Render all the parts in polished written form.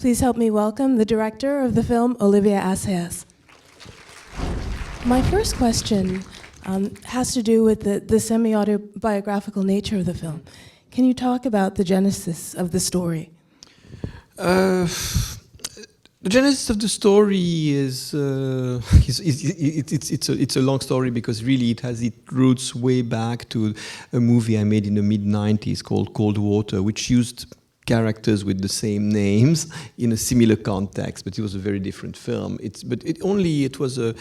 Please help me welcome the director of the film, Olivier Assayas. My first question has to do with the semi-autobiographical nature of the film. Can you talk about the genesis of the story? The genesis of the story is it's a long story because really it has its roots way back to a movie I made in the mid-90s called Cold Water, which used characters with the same names in a similar context, but it was a very different film. It was a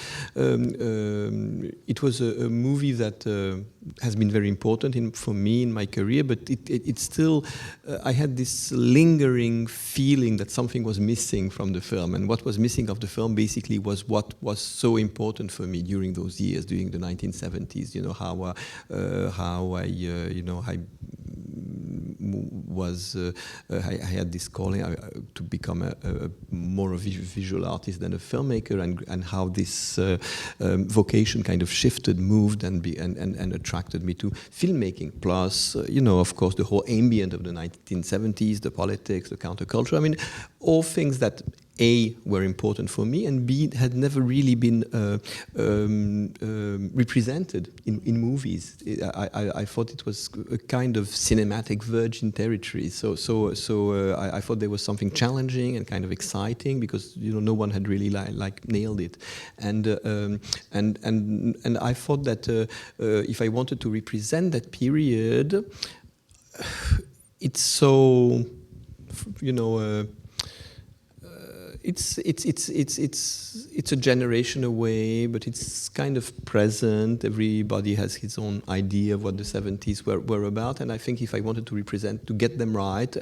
movie that has been very important for me in my career, but it still I had this lingering feeling that something was missing from the film, and what was missing of the film basically was what was so important for me during those years, during the 1970s. You know how I I had this calling to become more of a visual artist than a filmmaker, and how this vocation kind of shifted, moved, and attracted me to filmmaking. Plus, of course, the whole ambient of the 1970s, the politics, the counterculture. I mean, all things that A, were important for me, and B, had never really been represented in movies. I thought it was a kind of cinematic virgin territory. So I thought there was something challenging and kind of exciting because no one had really nailed it, and I thought that if I wanted to represent that period, it's so it's a generation away, but it's kind of present. Everybody has his own idea of what the 70s were about, and I think if I wanted to get them right,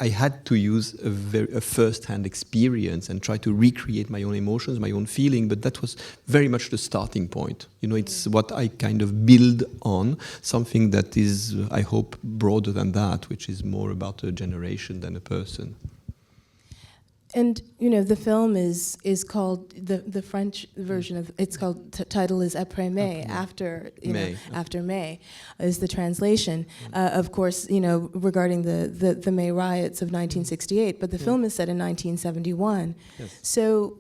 I had to use a first-hand experience and try to recreate my own emotions, my own feeling. But that was very much the starting point. It's what I kind of build on, something that is, I hope, broader than that, which is more about a generation than a person. And the film is called, the French version of it's called, title is Après Mai, after May. After May is the translation. Of course, regarding the May riots of 1968, but the film is set in 1971. Yes. So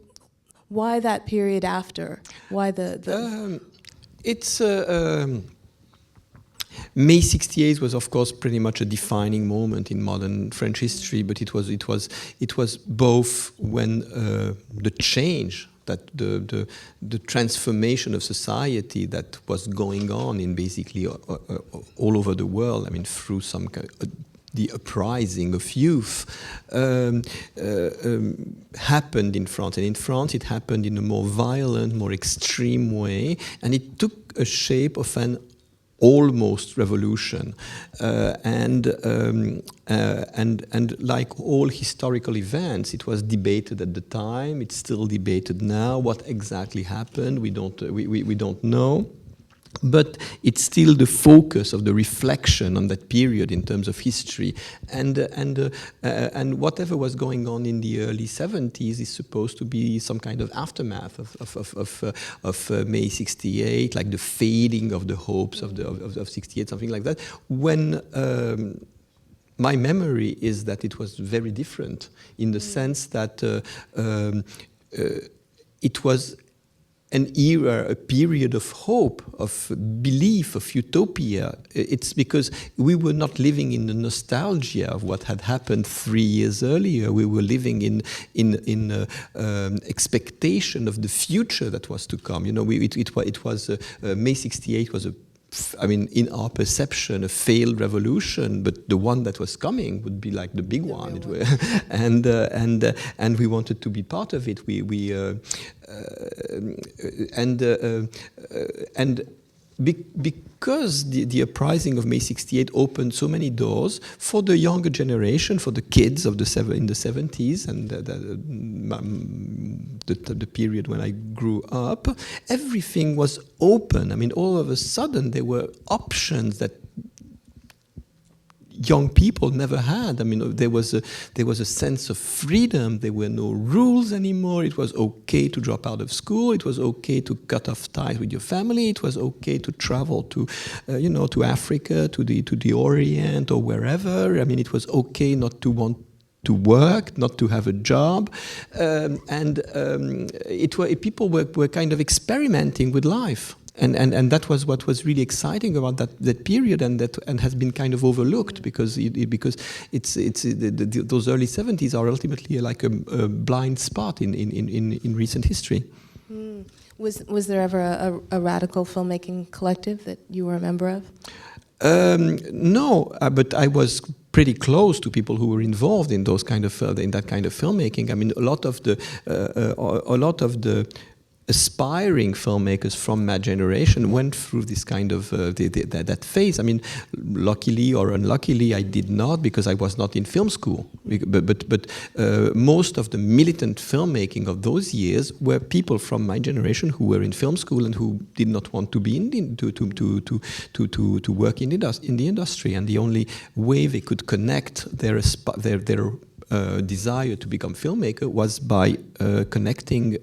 why that period after? Why the it's May '68 was, of course, pretty much a defining moment in modern French history. But it was both when the change, that the transformation of society that was going on in basically all over the world. I mean, through the uprising of youth happened in France, and in France it happened in a more violent, more extreme way, and it took a shape of an almost revolution, and like all historical events, it was debated at the time. It's still debated now. What exactly happened? We don't know. But it's still the focus of the reflection on that period in terms of history, and whatever was going on in the early 70s is supposed to be some kind of aftermath of May '68, like the fading of the hopes of '68, something like that. When my memory is that it was very different, in the sense that it was an era, a period of hope, of belief, of utopia. It's because we were not living in the nostalgia of what had happened 3 years earlier. We were living in expectation of the future that was to come. It was May '68 was in our perception, a failed revolution, but the one that was coming would be like the big one. And we wanted to be part of it. Because the uprising of May '68 opened so many doors for the younger generation, for the kids of in the 70s, and the period when I grew up, everything was open. I mean, all of a sudden there were options that young people never had. I mean, there was a sense of freedom. There were no rules anymore. It was okay to drop out of school. It was okay to cut off ties with your family. It was okay to travel to Africa, to the Orient, or wherever. I mean, it was okay not to want work, not to have a job, people were kind of experimenting with life. And that was what was really exciting about that period, and has been kind of overlooked because those early 70s are ultimately like a blind spot in recent history. Was there ever a radical filmmaking collective that you were a member of? No, but I was pretty close to people who were involved in that kind of filmmaking. I mean, a lot of the aspiring filmmakers from my generation went through this kind of that phase. I mean, luckily or unluckily, I did not, because I was not in film school. But most of the militant filmmaking of those years were people from my generation who were in film school and who did not want to be to work in the industry. And the only way they could connect their desire to become filmmaker was by connecting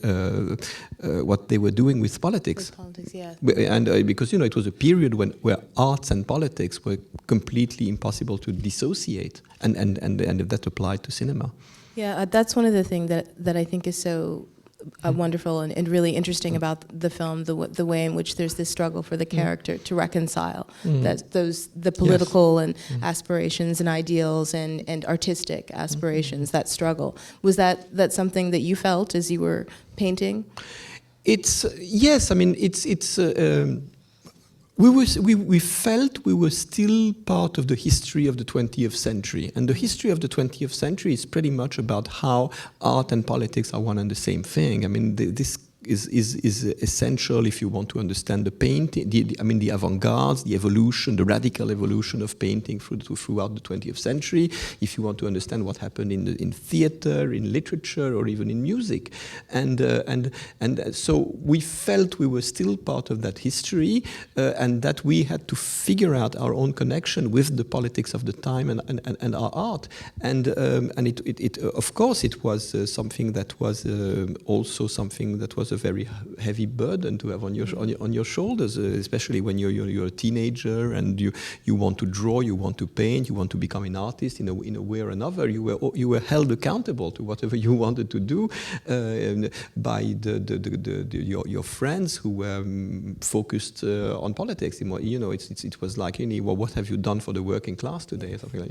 what they were doing with politics. Yeah. And because it was a period where arts and politics were completely impossible to dissociate, and that applied to cinema. Yeah, that's one of the things that I think is so wonderful and really interesting about the film, the way in which there's this struggle for the character to reconcile the political and aspirations and ideals and artistic aspirations, that struggle. Was that something that you felt as you were painting? Yes. I mean, we felt we were still part of the history of the 20th century. And the history of the 20th century is pretty much about how art and politics are one and the same thing. I mean, this is essential if you want to understand the painting, the avant-garde, the evolution, the radical evolution of painting throughout the 20th century. If you want to understand what happened in theater, in literature, or even in music, and so we felt we were still part of that history, and that we had to figure out our own connection with the politics of the time and our art, and it of course it was something that was also something that was a very heavy burden to have on your shoulders, especially when you're a teenager and you want to draw, you want to paint, you want to become an artist in a way or another. You were held accountable to whatever you wanted to do by your friends who were focused on politics. It was like, well, what have you done for the working class today? Something like,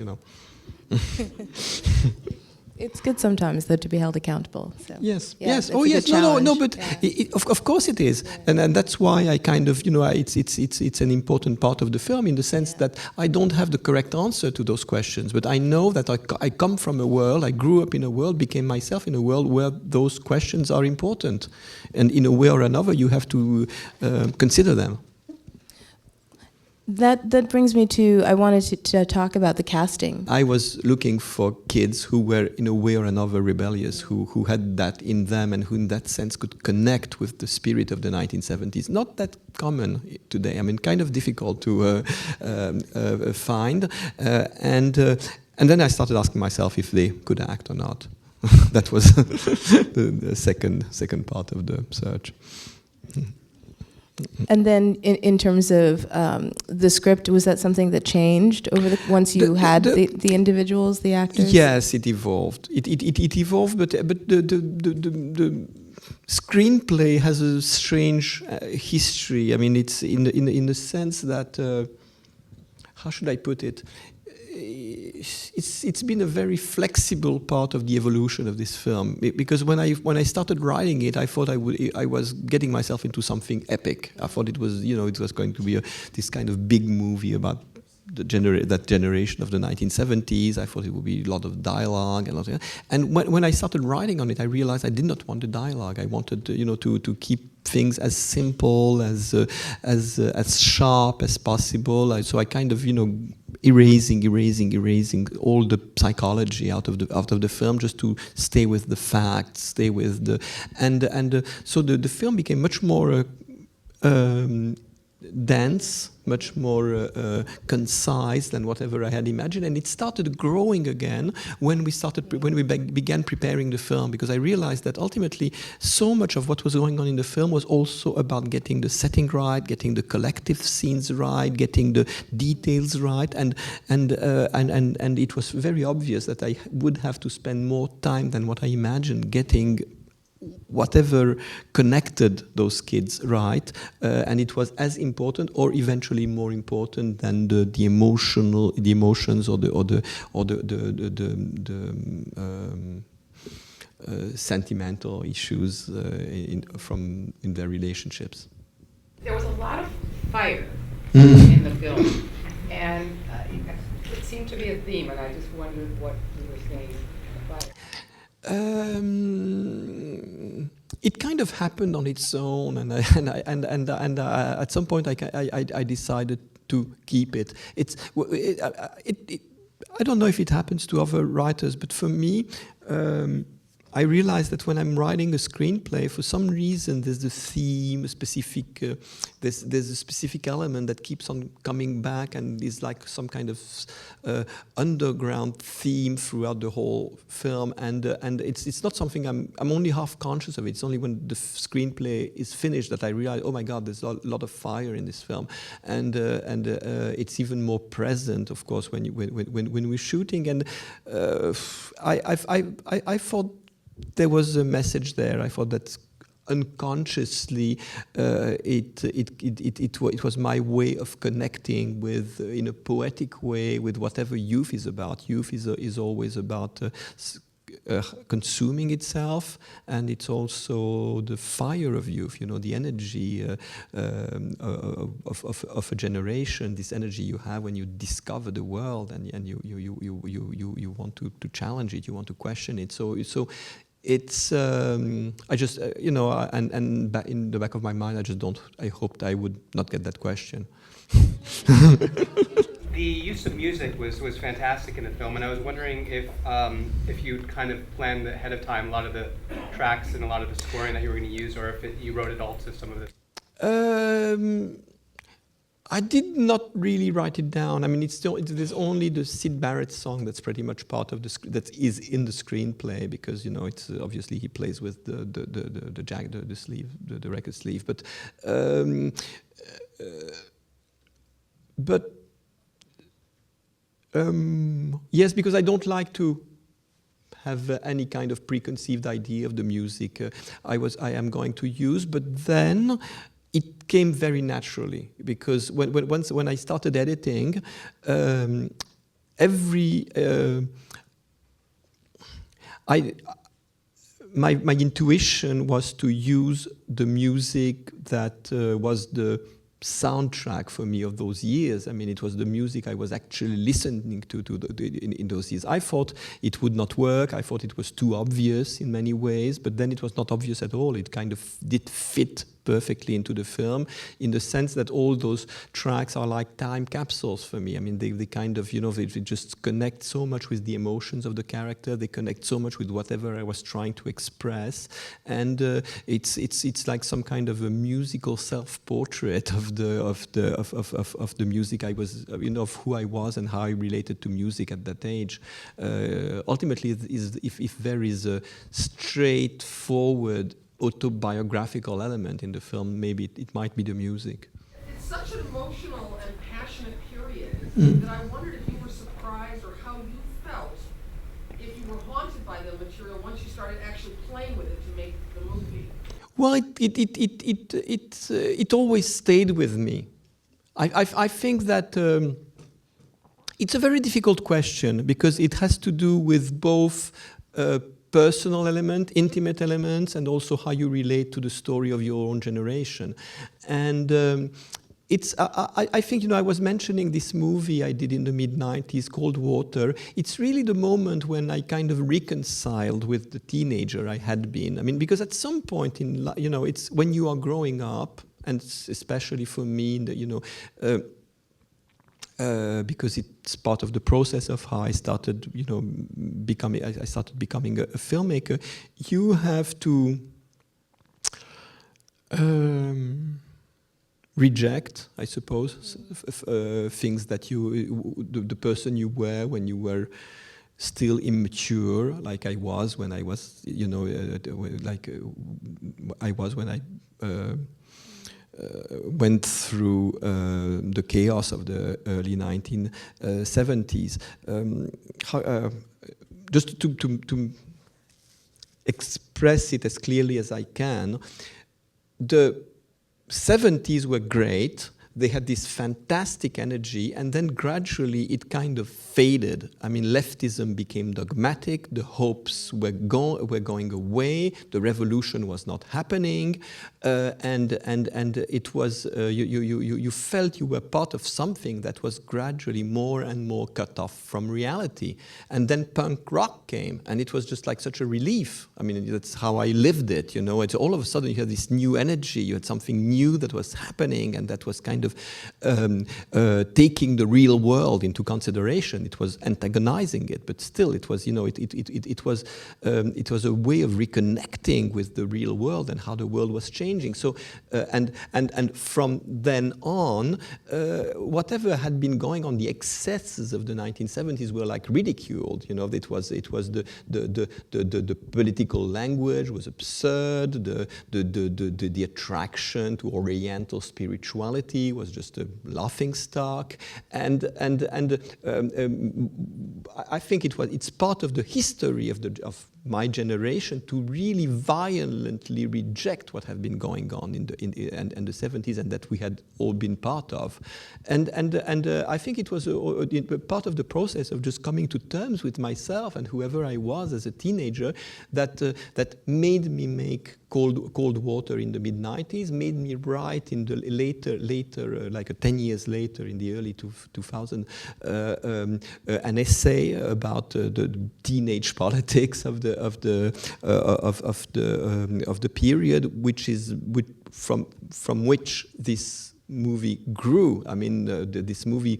It's good sometimes, though, to be held accountable. So. Yes, yeah, yes, oh yes, no, but yeah. Of course it is, and that's why I kind of, it's an important part of the film in the sense that I don't have the correct answer to those questions, but I know that I come from a world, I grew up in a world, became myself in a world where those questions are important, and in a way or another you have to consider them. That brings me to, I wanted to talk about the casting. I was looking for kids who were in a way or another rebellious, who had that in them and who in that sense could connect with the spirit of the 1970s. Not that common today, I mean, kind of difficult to find. And then I started asking myself if they could act or not. That was the second part of the search. And then, in terms of the script, was that something that changed once you had the individuals, the actors? Yes, it evolved. It evolved, but the screenplay has a strange history. I mean, it's in the sense that how should I put it? It's been a very flexible part of the evolution of this film, because when I started writing it, I thought I was getting myself into something epic. I thought it was going to be this kind of big movie about that generation of the 1970s. I thought it would be a lot of dialogue and when I started writing on it, I realized I did not want the dialogue. I wanted to keep things as simple, as sharp as possible. So I kind of erasing all the psychology out of the film, just to stay with the facts, stay with so the film became much more dense, much more concise than whatever I had imagined, and it started growing again when we began preparing the film, because I realized that ultimately so much of what was going on in the film was also about getting the setting right, getting the collective scenes right, getting the details right, and it was very obvious that I would have to spend more time than what I imagined getting whatever connected those kids right, and it was as important, or eventually more important, than the emotions or the sentimental issues in their relationships. There was a lot of fire in the film, and it seemed to be a theme, and I just wondered what you were saying about it. It kind of happened on its own, and at some point I decided to keep it. I don't know if it happens to other writers, but for me, I realized that when I'm writing a screenplay, for some reason there's a theme, there's a specific element that keeps on coming back and is like some kind of underground theme throughout the whole film, and it's not something I'm only half conscious of it. It's only when the screenplay is finished that I realize, oh my God, there's a lot of fire in this film, and it's even more present, of course, when we're shooting, and I thought there was a message there. I thought that unconsciously it was my way of connecting with, in a poetic way, with whatever youth is about. Youth is always about consuming itself, and it's also the fire of youth, the energy of a generation, this energy you have when you discover the world, and you want to challenge it, you want to question it. So it's I just and in the back of my mind, I hoped I would not get that question. The use of music was fantastic in the film, and I was wondering if you'd kind of planned ahead of time a lot of the tracks and a lot of the scoring that you were going to use, or if you wrote it all to some of this. I did not really write it down. I mean, there's only the Syd Barrett song that's pretty much part of that is in the screenplay, because it's obviously he plays with the sleeve, the record sleeve, but yes, because I don't like to have any kind of preconceived idea of the music I am going to use, but then it came very naturally, because when I started editing, my intuition was to use the music that was the soundtrack for me of those years. I mean, it was the music I was actually listening to in those years. I thought it would not work. I thought it was too obvious in many ways, but then it was not obvious at all. It kind of did fit perfectly into the film, in the sense that all those tracks are like time capsules for me. I mean, they kind of, they just connect so much with the emotions of the character. They connect so much with whatever I was trying to express, and it's like some kind of a musical self-portrait of the music I was, of who I was and how I related to music at that age. Ultimately, if there is a straightforward autobiographical element in the film, maybe it might be the music. It's such an emotional and passionate period that I wondered if you were surprised, or how you felt if you were haunted by the material once you started actually playing with it to make the movie. Well, it always stayed with me. I think that it's a very difficult question, because it has to do with both personal element, intimate elements, and also how you relate to the story of your own generation. And I think, I was mentioning this movie I did in the mid-90s, Cold Water. It's really the moment when I kind of reconciled with the teenager I had been. I mean, because at some point in life, it's when you are growing up, and especially for me, because it's part of the process of how I started, becoming a filmmaker. You have to reject, I suppose, things that the person you were when you were still immature, like I was when I was, I was when I went through the chaos of the early 1970s. Just to express it as clearly as I can, the 70s were great. They had this fantastic energy, and then gradually it kind of faded. I mean, leftism became dogmatic, the hopes were going away, the revolution was not happening, and it was, you felt you were part of something that was gradually more and more cut off from reality. And then punk rock came, and it was just like such a relief. I mean, that's how I lived it, It's all of a sudden you had this new energy, you had something new that was happening, and that was kind of taking the real world into consideration. It was antagonizing it, but still, it was, it was a way of reconnecting with the real world and how the world was changing. So, and from then on, whatever had been going on, the excesses of the 1970s were like ridiculed. It was the political language was absurd. The attraction to Oriental spirituality was just a laughing stock, and I think it's part of the history of my generation to really violently reject what had been going on in the 70s, and that we had all been part of, and I think it was part of the process of just coming to terms with myself and whoever I was as a teenager that made me make Cold Water in the mid-90s, made me write in the later, like 10 years later, in the early 2000s, an essay about the teenage politics of the period, from which this movie grew. I mean, this movie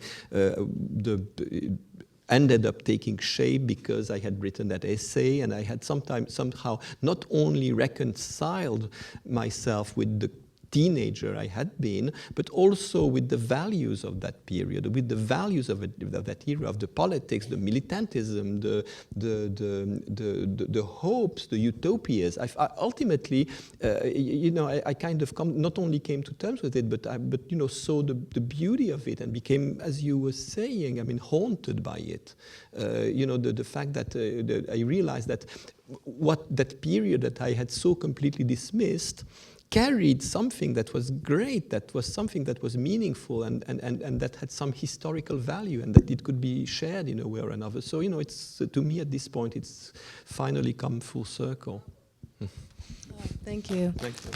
ended up taking shape because I had written that essay, and I had somehow not only reconciled myself with the teenager I had been, but also with the values of that period, with the values of that era, of the politics, the militantism, the hopes, the utopias. Ultimately, I kind of not only came to terms with it, but saw the beauty of it and became, as you were saying, I mean, haunted by it. The fact that I realized that that period that I had so completely dismissed carried something that was great, that was something that was meaningful, and that had some historical value, and that it could be shared in a way or another. So, it's to me at this point, it's finally come full circle. Thank you. Thanks.